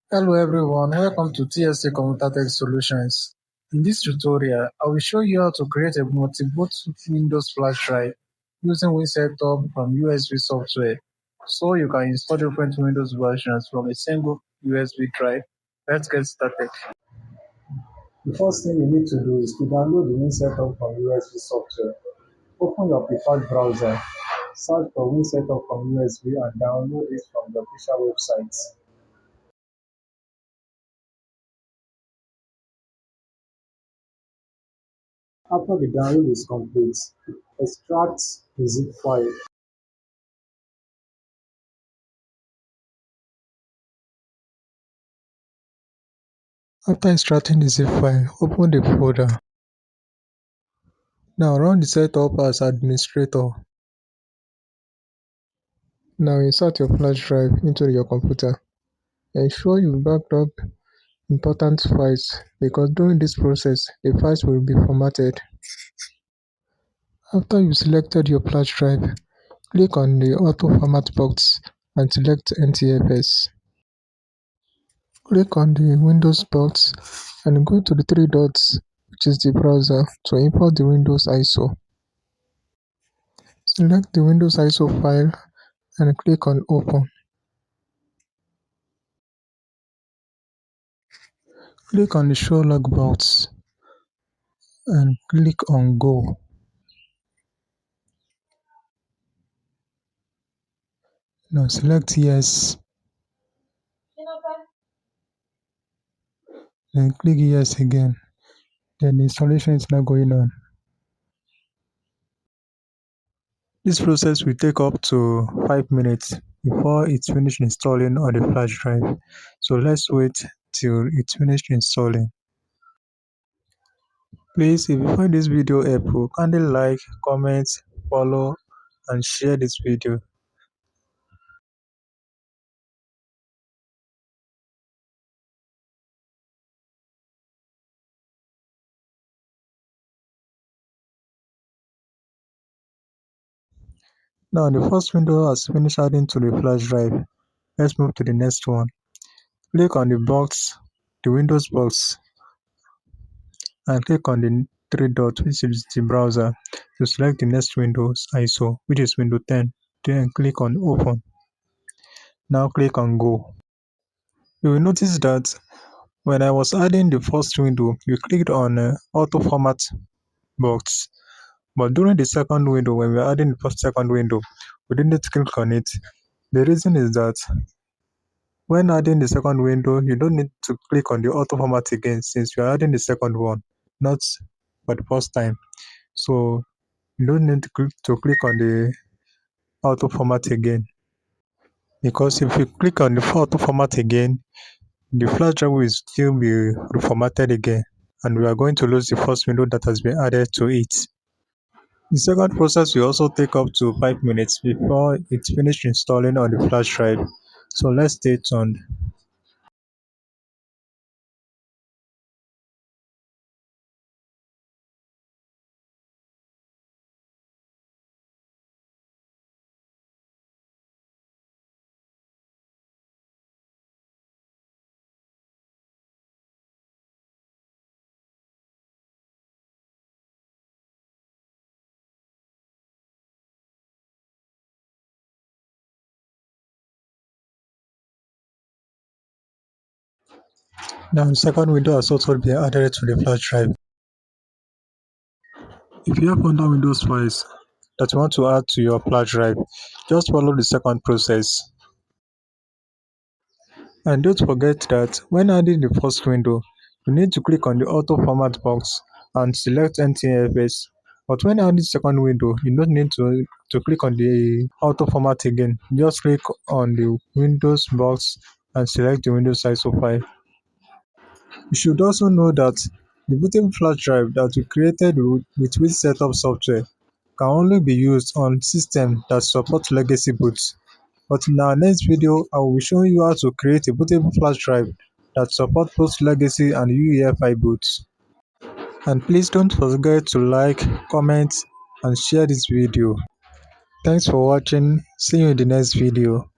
Hello everyone, welcome to TSC Computer Tech Solutions. In this tutorial, I will show you how to create a multi-boot Windows flash drive using WinSetup from USB software, so you can install different Windows versions from a single USB drive. Let's get started. The first thing you need to do is to download the WinSetup from USB software. Open your preferred browser, search for WinSetup from USB and download it from the official website. After the download is complete, extract the zip file. After extracting the zip file, open the folder. Now run the setup as administrator. Now insert your flash drive into your computer. Ensure you backed up important files because during this process, the files will be formatted. After you selected your flash drive, click on the Auto Format box and select NTFS. Click on the Windows box and go to the three dots, which is the browser, to import the Windows ISO. Select the Windows ISO file and click on Open. Click on the Show Log box and click on Go. Now select Yes, then click Yes again. Then the installation is now going on. This process will take up to 5 minutes before it's finished installing on the flash drive. So let's wait till it's finished installing. Please, if you find this video helpful, kindly like, comment, follow, and share this video. Now the first window has finished adding to the flash drive. Let's move to the next one. Click on the box, the Windows box, and click on the three dots, which is the browser, to select the next Windows ISO, which is Windows 10. Then click on Open. Now click on Go. You will notice that when I was adding the first window, you clicked on Auto Format box. But during the second window, when we are adding the second window, we didn't click on it. The reason is that when adding the second window, you don't need to click on the auto format again since you are adding the second one, not for the first time. So you don't need to click on the auto format again. Because if you click on the auto format again, the flash drive will still be reformatted again, and we are going to lose the first window that has been added to it. The second process will also take up to 5 minutes before it's finished installing on the flash drive. So let's stay tuned. Now the second window has also been added to the flash drive. If you have other Windows files that you want to add to your flash drive, just follow the second process. And don't forget that when adding the first window, you need to click on the auto format box and select NTFS. But when adding the second window, you don't need to click on the auto format again. Just click on the Windows box and select the Windows ISO file. You should also know that the bootable flash drive that we created with WinSetup software can only be used on systems that support legacy boots. But in our next video, I will be showing you how to create a bootable flash drive that supports both legacy and UEFI boots. And please don't forget to like, comment, and share this video. Thanks for watching. See you in the next video.